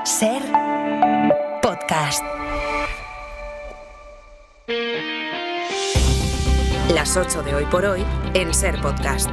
Ser Podcast. Las 8 de Hoy por Hoy en Ser Podcast.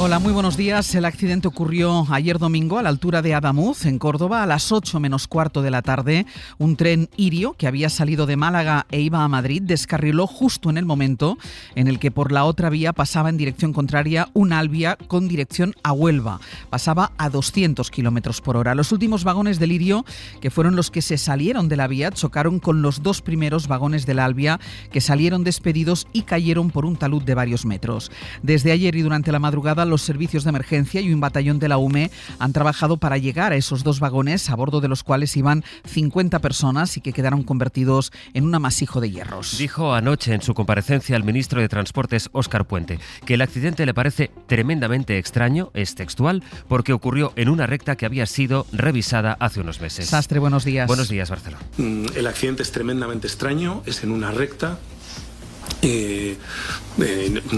Hola, muy buenos días. El accidente ocurrió ayer domingo a la altura de Adamuz, en Córdoba, a las 8 menos cuarto de la tarde. Un tren Irio que había salido de Málaga e iba a Madrid descarriló justo en el momento en el que por la otra vía pasaba en dirección contraria un Alvia con dirección a Huelva. Pasaba a 200 kilómetros por hora. Los últimos vagones del Irio, que fueron los que se salieron de la vía, chocaron con los dos primeros vagones del Alvia, que salieron despedidos y cayeron por un talud de varios metros. Desde ayer y durante la madrugada, los servicios de emergencia y un batallón de la UME han trabajado para llegar a esos dos vagones, a bordo de los cuales iban 50 personas y que quedaron convertidos en un amasijo de hierros. Dijo anoche en su comparecencia el ministro de Transportes, Óscar Puente, que el accidente le parece tremendamente extraño, es textual, porque ocurrió en una recta que había sido revisada hace unos meses. Sastre, buenos días. Buenos días, Barceló. El accidente es tremendamente extraño, es en una recta.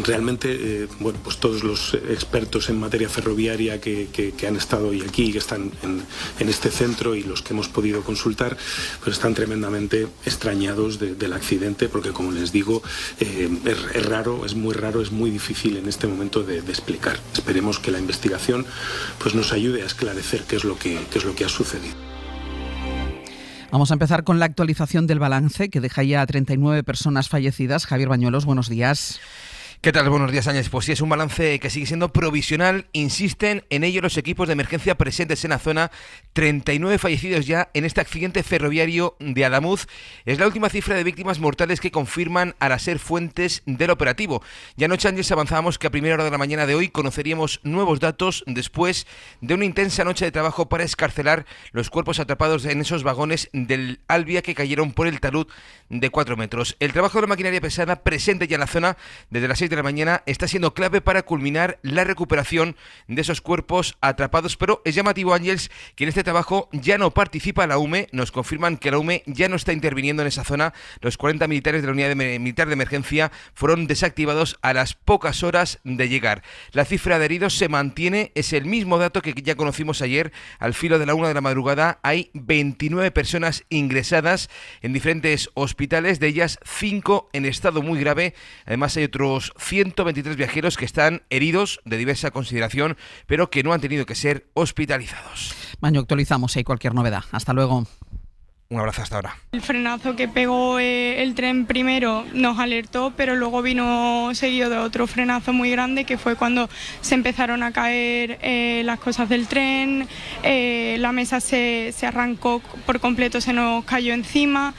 Realmente, bueno, pues todos los expertos en materia ferroviaria que han estado hoy aquí, que están en este centro y los que hemos podido consultar, pues están tremendamente extrañados del accidente, porque como les digo, es raro, es muy difícil en este momento de explicar. Esperemos que la investigación pues nos ayude a esclarecer qué es lo que ha sucedido. Vamos a empezar con la actualización del balance, que deja ya a 39 personas fallecidas. Javier Bañuelos, buenos días. ¿Qué tal? Buenos días, Áñez. Pues sí, es un balance que sigue siendo provisional. Insisten en ello los equipos de emergencia presentes en la zona. 39 fallecidos ya en este accidente ferroviario de Adamuz. Es la última cifra de víctimas mortales que confirman a la SER fuentes del operativo. Ya anoche, Ángel, avanzábamos que a primera hora de la mañana de hoy conoceríamos nuevos datos después de una intensa noche de trabajo para escarcelar los cuerpos atrapados en esos vagones del Alvia que cayeron por el talud de 4 metros. El trabajo de la maquinaria pesada presente ya en la zona desde las 6 de la mañana está siendo clave para culminar la recuperación de esos cuerpos atrapados, pero es llamativo, Ángels, que en este trabajo ya no participa la UME. Nos confirman que la UME ya no está interviniendo en esa zona. Los 40 militares de la unidad militar de emergencia fueron desactivados a las pocas horas de llegar. La cifra de heridos se mantiene, es el mismo dato que ya conocimos ayer. Al filo de la 1 de la madrugada hay 29 personas ingresadas en diferentes hospitales, de ellas 5 en estado muy grave. Además hay otros 123 viajeros que están heridos de diversa consideración, pero que no han tenido que ser hospitalizados. Maño, actualizamos si hay cualquier novedad. Hasta luego. Un abrazo hasta ahora. El frenazo que pegó el tren primero nos alertó, pero luego vino seguido de otro frenazo muy grande, que fue cuando se empezaron a caer las cosas del tren, la mesa se arrancó por completo, se nos cayó encima.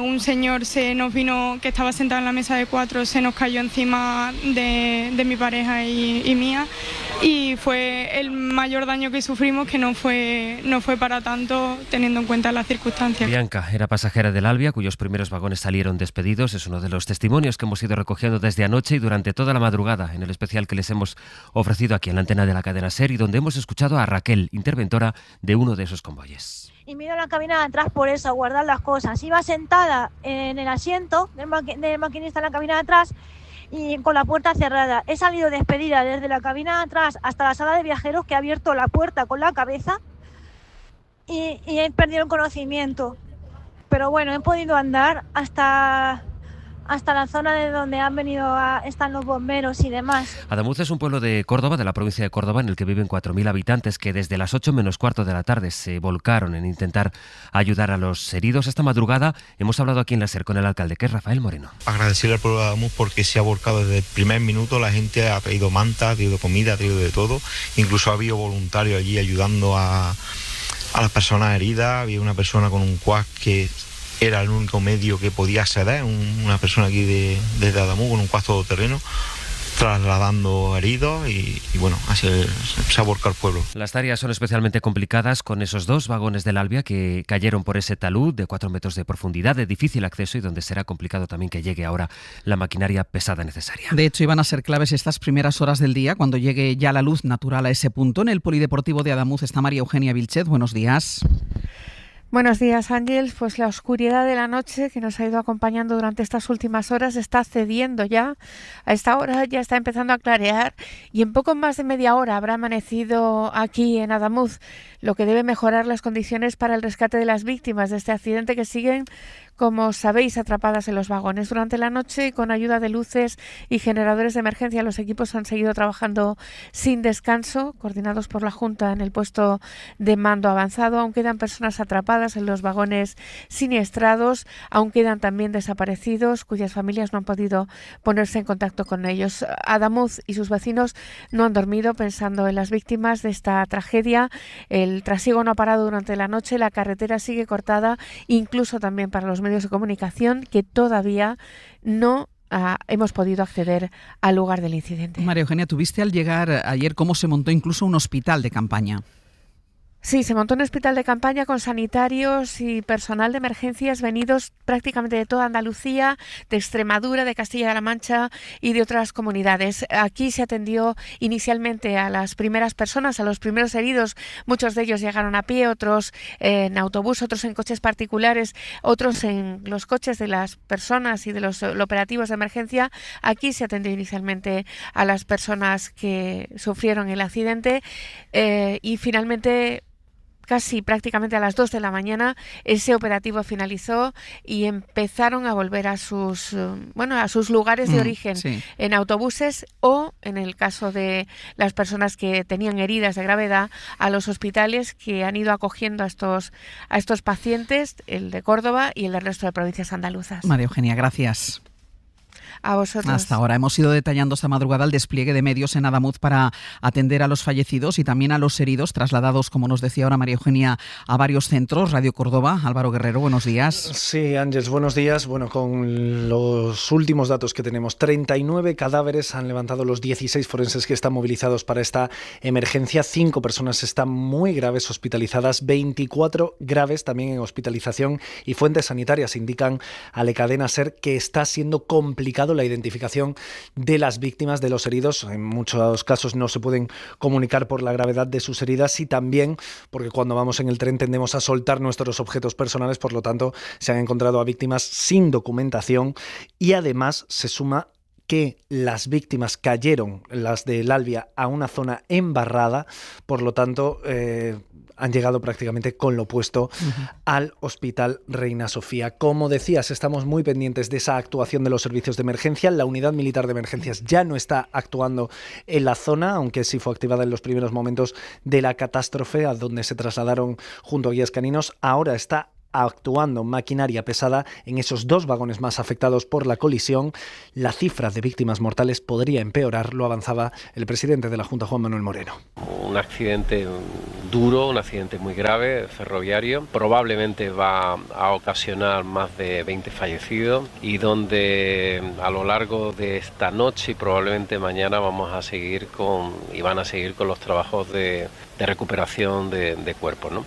Un señor se nos vino, que estaba sentado en la mesa de 4, se nos cayó encima de mi pareja y mía, y fue el mayor daño que sufrimos, que no fue para tanto teniendo en cuenta las circunstancias. Bianca era pasajera del Alvia, cuyos primeros vagones salieron despedidos. Es uno de los testimonios que hemos ido recogiendo desde anoche y durante toda la madrugada en el especial que les hemos ofrecido aquí en la antena de la cadena SER, y donde hemos escuchado a Raquel, interventora de uno de esos convoyes. Y me dio la cabina de atrás por eso, a guardar las cosas. Iba sentada en el asiento del maquinista en la cabina de atrás y con la puerta cerrada. He salido despedida desde la cabina de atrás hasta la sala de viajeros, que he abierto la puerta con la cabeza y he perdido el conocimiento. Pero bueno, he podido andar hasta la zona de donde están los bomberos y demás. Adamuz es un pueblo de Córdoba, de la provincia de Córdoba, en el que viven 4.000 habitantes que desde las 8 menos cuarto de la tarde se volcaron en intentar ayudar a los heridos. Esta madrugada hemos hablado aquí en la SER con el alcalde, que es Rafael Moreno. Agradecerle al pueblo de Adamuz porque se ha volcado desde el primer minuto. La gente ha traído mantas, ha traído comida, ha traído de todo. Incluso ha habido voluntarios allí ayudando a las personas heridas. Había una persona con un quad que era el único medio que podía acceder, una persona aquí desde Adamuz con un quad todoterreno, trasladando heridos y bueno, así se ha volcado el pueblo. Las tareas son especialmente complicadas con esos dos vagones del Alvia que cayeron por ese talud de 4 metros de profundidad, de difícil acceso, y donde será complicado también que llegue ahora la maquinaria pesada necesaria. De hecho, iban a ser claves estas primeras horas del día, cuando llegue ya la luz natural a ese punto. En el Polideportivo de Adamuz está María Eugenia Vilchez. Buenos días. Buenos días, Ángeles. Pues la oscuridad de la noche que nos ha ido acompañando durante estas últimas horas está cediendo ya. A esta hora ya está empezando a clarear y en poco más de media hora habrá amanecido aquí en Adamuz, lo que debe mejorar las condiciones para el rescate de las víctimas de este accidente que siguen, como sabéis, atrapadas en los vagones. Durante la noche y con ayuda de luces y generadores de emergencia, los equipos han seguido trabajando sin descanso, coordinados por la Junta en el puesto de mando avanzado. Aún quedan personas atrapadas en los vagones siniestrados, aún quedan también desaparecidos cuyas familias no han podido ponerse en contacto con ellos. Adamuz y sus vecinos no han dormido pensando en las víctimas de esta tragedia. El trasiego no ha parado durante la noche, la carretera sigue cortada, incluso también para los medios de comunicación, que todavía no hemos podido acceder al lugar del incidente. María Eugenia, ¿tuviste al llegar ayer cómo se montó incluso un hospital de campaña? Sí, se montó un hospital de campaña con sanitarios y personal de emergencias venidos prácticamente de toda Andalucía, de Extremadura, de Castilla-La Mancha y de otras comunidades. Aquí se atendió inicialmente a las primeras personas, a los primeros heridos. Muchos de ellos llegaron a pie, otros en autobús, otros en coches particulares, otros en los coches de las personas y de los operativos de emergencia. Aquí se atendió inicialmente a las personas que sufrieron el accidente y finalmente, casi prácticamente a las 2 de la mañana, ese operativo finalizó y empezaron a volver a sus lugares de origen, sí, en autobuses o, en el caso de las personas que tenían heridas de gravedad, a los hospitales que han ido acogiendo a estos pacientes, el de Córdoba y el del resto de provincias andaluzas. María Eugenia, gracias. A vosotros. Hasta ahora hemos ido detallando esta madrugada el despliegue de medios en Adamuz para atender a los fallecidos y también a los heridos, trasladados, como nos decía ahora María Eugenia, a varios centros. Radio Córdoba, Álvaro Guerrero, buenos días. Sí, Ángeles, buenos días. Bueno, con los últimos datos que tenemos, 39 cadáveres han levantado los 16 forenses que están movilizados para esta emergencia. 5 personas están muy graves hospitalizadas, 24 graves también en hospitalización, y fuentes sanitarias indican a la cadena SER que está siendo complicado la identificación de las víctimas, de los heridos. En muchos casos no se pueden comunicar por la gravedad de sus heridas y también porque cuando vamos en el tren tendemos a soltar nuestros objetos personales, por lo tanto se han encontrado a víctimas sin documentación y además se suma que las víctimas cayeron, las del Albia, a una zona embarrada, por lo tanto han llegado prácticamente con lo puesto al Hospital Reina Sofía. Como decías, estamos muy pendientes de esa actuación de los servicios de emergencia. La Unidad Militar de Emergencias ya no está actuando en la zona, aunque sí fue activada en los primeros momentos de la catástrofe, a donde se trasladaron junto a guías caninos. Ahora está actuando maquinaria pesada en esos 2 vagones más afectados por la colisión. La cifra de víctimas mortales podría empeorar, lo avanzaba el presidente de la Junta, Juan Manuel Moreno. Un accidente duro, un accidente muy grave, ferroviario, probablemente va a ocasionar más de 20 fallecidos y donde a lo largo de esta noche y probablemente mañana van a seguir con los trabajos de recuperación de cuerpos, ¿no?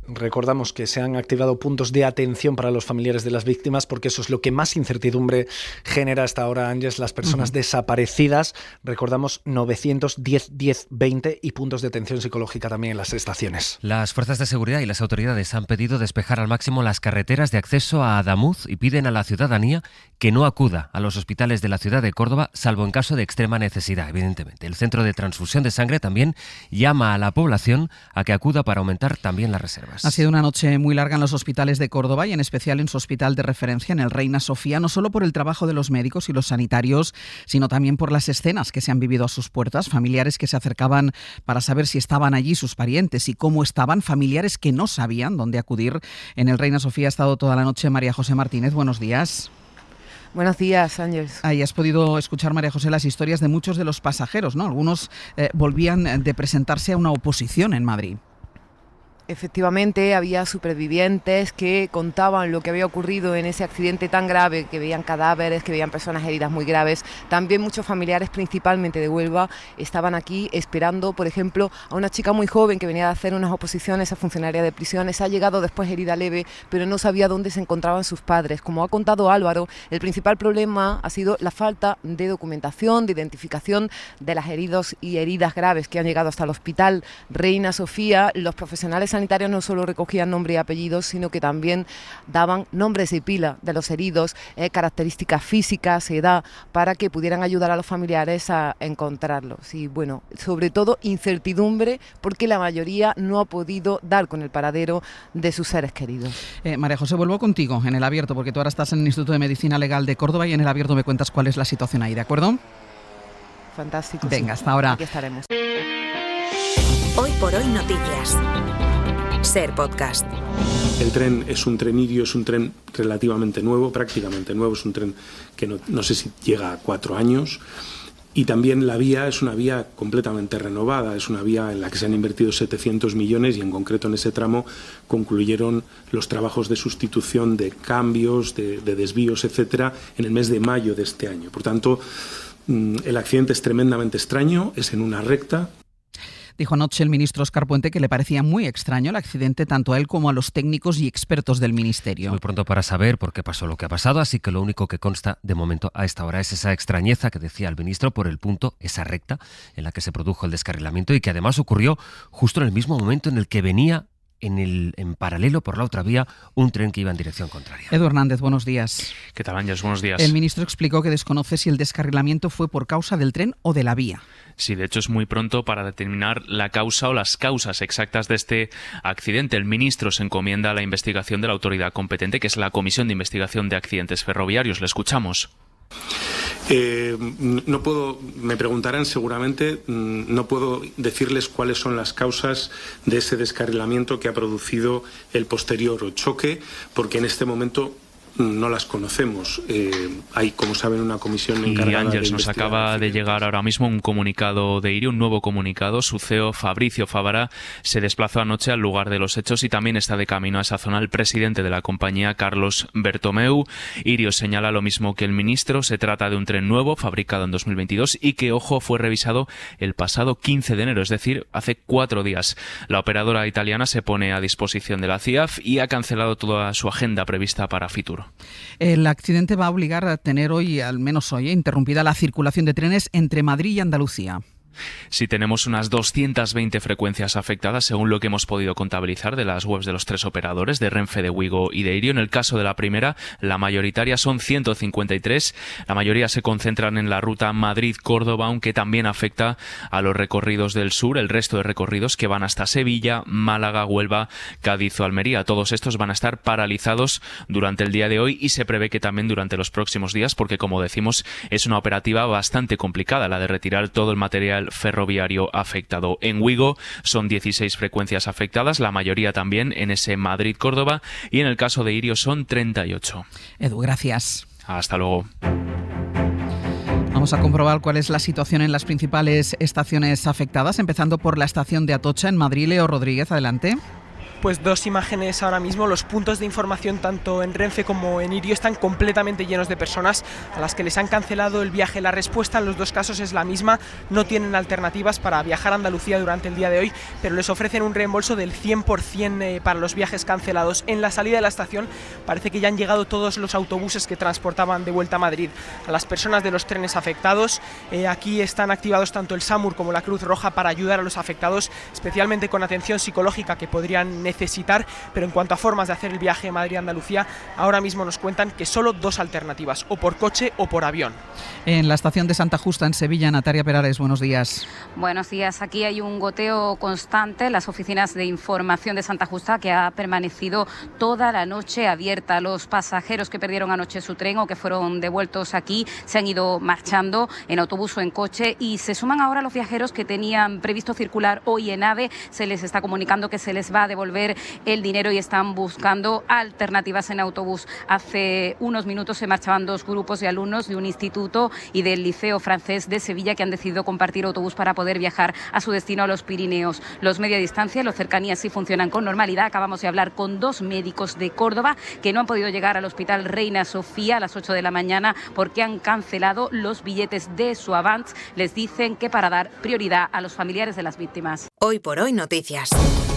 Recordamos que se han activado puntos de atención para los familiares de las víctimas, porque eso es lo que más incertidumbre genera hasta ahora, Ángeles, las personas desaparecidas. Recordamos 910 10 20 y puntos de atención psicológica también en las estaciones. Las fuerzas de seguridad y las autoridades han pedido despejar al máximo las carreteras de acceso a Adamuz y piden a la ciudadanía que no acuda a los hospitales de la ciudad de Córdoba, salvo en caso de extrema necesidad, evidentemente. El Centro de Transfusión de Sangre también llama a la población a que acuda para aumentar también las reservas. Ha sido una noche muy larga en los hospitales de Córdoba y en especial en su hospital de referencia, en el Reina Sofía, no solo por el trabajo de los médicos y los sanitarios, sino también por las escenas que se han vivido a sus puertas, familiares que se acercaban para saber si estaban allí sus parientes y cómo estaban, familiares que no sabían dónde acudir. En el Reina Sofía ha estado toda la noche María José Martínez. Buenos días. Buenos días, Ángeles. Ahí has podido escuchar, María José, las historias de muchos de los pasajeros, ¿no? Algunos volvían de presentarse a una oposición en Madrid. Efectivamente, había supervivientes que contaban lo que había ocurrido en ese accidente tan grave, que veían cadáveres, que veían personas heridas muy graves. También muchos familiares, principalmente de Huelva, estaban aquí esperando, por ejemplo, a una chica muy joven que venía de hacer unas oposiciones a funcionaria de prisiones. Ha llegado después herida leve, pero no sabía dónde se encontraban sus padres. Como ha contado Álvaro, el principal problema ha sido la falta de documentación, de identificación de las heridos y heridas graves que han llegado hasta el Hospital Reina Sofía. Los profesionales sanitarios no solo recogían nombre y apellidos, sino que también daban nombres y pila de los heridos, características físicas, edad, para que pudieran ayudar a los familiares a encontrarlos. Y bueno, sobre todo incertidumbre, porque la mayoría no ha podido dar con el paradero de sus seres queridos. María José, vuelvo contigo en El Abierto, porque tú ahora estás en el Instituto de Medicina Legal de Córdoba y en El Abierto me cuentas cuál es la situación ahí, ¿de acuerdo? Fantástico. Venga, hasta ahora. Aquí estaremos. Hoy por hoy noticias. Ser Podcast. El tren es un tren Irio, es un tren relativamente nuevo, prácticamente nuevo, es un tren que no sé si llega a 4 años. Y también la vía es una vía completamente renovada, es una vía en la que se han invertido 700 millones y en concreto en ese tramo concluyeron los trabajos de sustitución de cambios, de desvíos, etcétera, en el mes de mayo de este año. Por tanto, el accidente es tremendamente extraño, es en una recta. Dijo anoche el ministro Óscar Puente que le parecía muy extraño el accidente tanto a él como a los técnicos y expertos del ministerio. Muy pronto para saber por qué pasó lo que ha pasado, así que lo único que consta de momento a esta hora es esa extrañeza que decía el ministro por el punto, esa recta en la que se produjo el descarrilamiento y que además ocurrió justo en el mismo momento en el que venía en paralelo por la otra vía un tren que iba en dirección contraria. Edu Hernández, buenos días. ¿Qué tal, Ángeles? Buenos días. El ministro explicó que desconoce si el descarrilamiento fue por causa del tren o de la vía. Sí, de hecho es muy pronto para determinar la causa o las causas exactas de este accidente. El ministro se encomienda a la investigación de la autoridad competente, que es la Comisión de Investigación de Accidentes Ferroviarios. Le escuchamos. No puedo, me preguntarán seguramente, no puedo decirles cuáles son las causas de ese descarrilamiento que ha producido el posterior choque, porque en este momento no las conocemos. Hay, como saben, una comisión encargada. Y Ángeles, nos acaba de llegar ahora mismo un comunicado de Irio, un nuevo comunicado. Su CEO, Fabricio Favara, se desplazó anoche al lugar de los hechos y también está de camino a esa zona el presidente de la compañía, Carlos Bertomeu. Irio señala lo mismo que el ministro. Se trata de un tren nuevo, fabricado en 2022 y que, ojo, fue revisado el pasado 15 de enero, es decir, hace 4 días. La operadora italiana se pone a disposición de la CIAF y ha cancelado toda su agenda prevista para Fitur. El accidente va a obligar a tener hoy, al menos hoy, interrumpida la circulación de trenes entre Madrid y Andalucía. Sí, tenemos unas 220 frecuencias afectadas, según lo que hemos podido contabilizar de las webs de los 3 operadores, de Renfe, de Wigo y de Irio. En el caso de la primera, la mayoritaria son 153. La mayoría se concentran en la ruta Madrid-Córdoba, aunque también afecta a los recorridos del sur, el resto de recorridos que van hasta Sevilla, Málaga, Huelva, Cádiz o Almería. Todos estos van a estar paralizados durante el día de hoy y se prevé que también durante los próximos días, porque, como decimos, es una operativa bastante complicada, la de retirar todo el material ferroviario afectado. En Wigo son 16 frecuencias afectadas, la mayoría también en ese Madrid-Córdoba, y en el caso de Irio son 38. Edu, gracias. Hasta luego. Vamos a comprobar cuál es la situación en las principales estaciones afectadas, empezando por la estación de Atocha en Madrid. Leo Rodríguez, adelante. Pues 2 imágenes ahora mismo. Los puntos de información tanto en Renfe como en Irio están completamente llenos de personas a las que les han cancelado el viaje. La respuesta en los 2 casos es la misma: no tienen alternativas para viajar a Andalucía durante el día de hoy, pero les ofrecen un reembolso del 100% para los viajes cancelados. En la salida de la estación parece que ya han llegado todos los autobuses que transportaban de vuelta a Madrid a las personas de los trenes afectados. Aquí están activados tanto el SAMUR como la Cruz Roja para ayudar a los afectados, especialmente con atención psicológica que podrían necesitar, pero en cuanto a formas de hacer el viaje Madrid-Andalucía, ahora mismo nos cuentan que solo 2 alternativas, o por coche o por avión. En la estación de Santa Justa, en Sevilla, Natalia Perares, buenos días. Buenos días. Aquí hay un goteo constante en las oficinas de información de Santa Justa, que ha permanecido toda la noche abierta. Los pasajeros que perdieron anoche su tren o que fueron devueltos aquí se han ido marchando en autobús o en coche, y se suman ahora los viajeros que tenían previsto circular hoy en AVE. Se les está comunicando que se les va a devolver el dinero y están buscando alternativas en autobús. Hace unos minutos se marchaban 2 grupos de alumnos de un instituto y del Liceo Francés de Sevilla que han decidido compartir autobús para poder viajar a su destino a los Pirineos. Los media distancia, los cercanías sí funcionan con normalidad. Acabamos de hablar con 2 médicos de Córdoba que no han podido llegar al Hospital Reina Sofía a las 8 de la mañana porque han cancelado los billetes de su Avant. Les dicen que para dar prioridad a los familiares de las víctimas. Hoy por hoy noticias.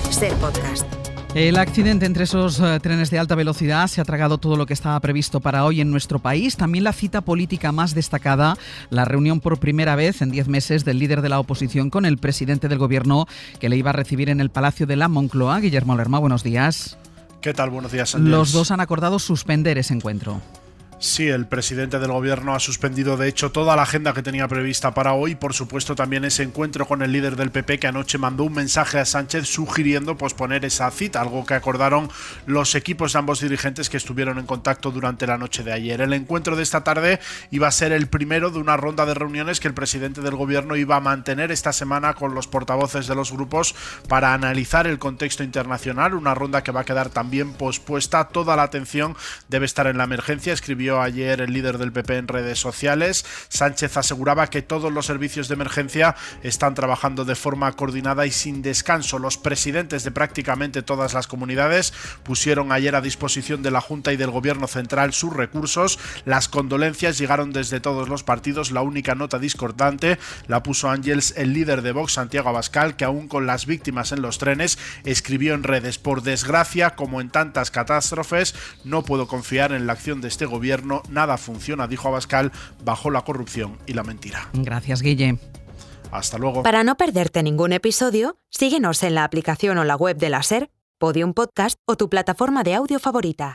Ser Podcast. El accidente entre esos trenes de alta velocidad se ha tragado todo lo que estaba previsto para hoy en nuestro país. También la cita política más destacada, la reunión por primera vez en 10 meses del líder de la oposición con el presidente del gobierno, que le iba a recibir en el Palacio de la Moncloa. Guillermo Lerma, buenos días. ¿Qué tal? Buenos días, Ángeles. Los dos han acordado suspender ese encuentro. Sí, el presidente del gobierno ha suspendido de hecho toda la agenda que tenía prevista para hoy, por supuesto también ese encuentro con el líder del PP, que anoche mandó un mensaje a Sánchez sugiriendo posponer esa cita, algo que acordaron los equipos de ambos dirigentes que estuvieron en contacto durante la noche de ayer. El encuentro de esta tarde iba a ser el primero de una ronda de reuniones que el presidente del gobierno iba a mantener esta semana con los portavoces de los grupos para analizar el contexto internacional, una ronda que va a quedar también pospuesta. Toda la atención debe estar en la emergencia, escribió ayer el líder del PP en redes sociales. Sánchez aseguraba que todos los servicios de emergencia están trabajando de forma coordinada y sin descanso. Los presidentes de prácticamente todas las comunidades pusieron ayer a disposición de la Junta y del Gobierno Central sus recursos. Las condolencias llegaron desde todos los partidos. La única nota discordante la puso Ángels, el líder de Vox, Santiago Abascal, que aún con las víctimas en los trenes escribió en redes: por desgracia, como en tantas catástrofes, no puedo confiar en la acción de este gobierno. Nada funciona, dijo Abascal, bajo la corrupción y la mentira. Gracias, Guille. Hasta luego. Para no perderte ningún episodio, síguenos en la aplicación o la web de la SER, Podium Podcast o tu plataforma de audio favorita.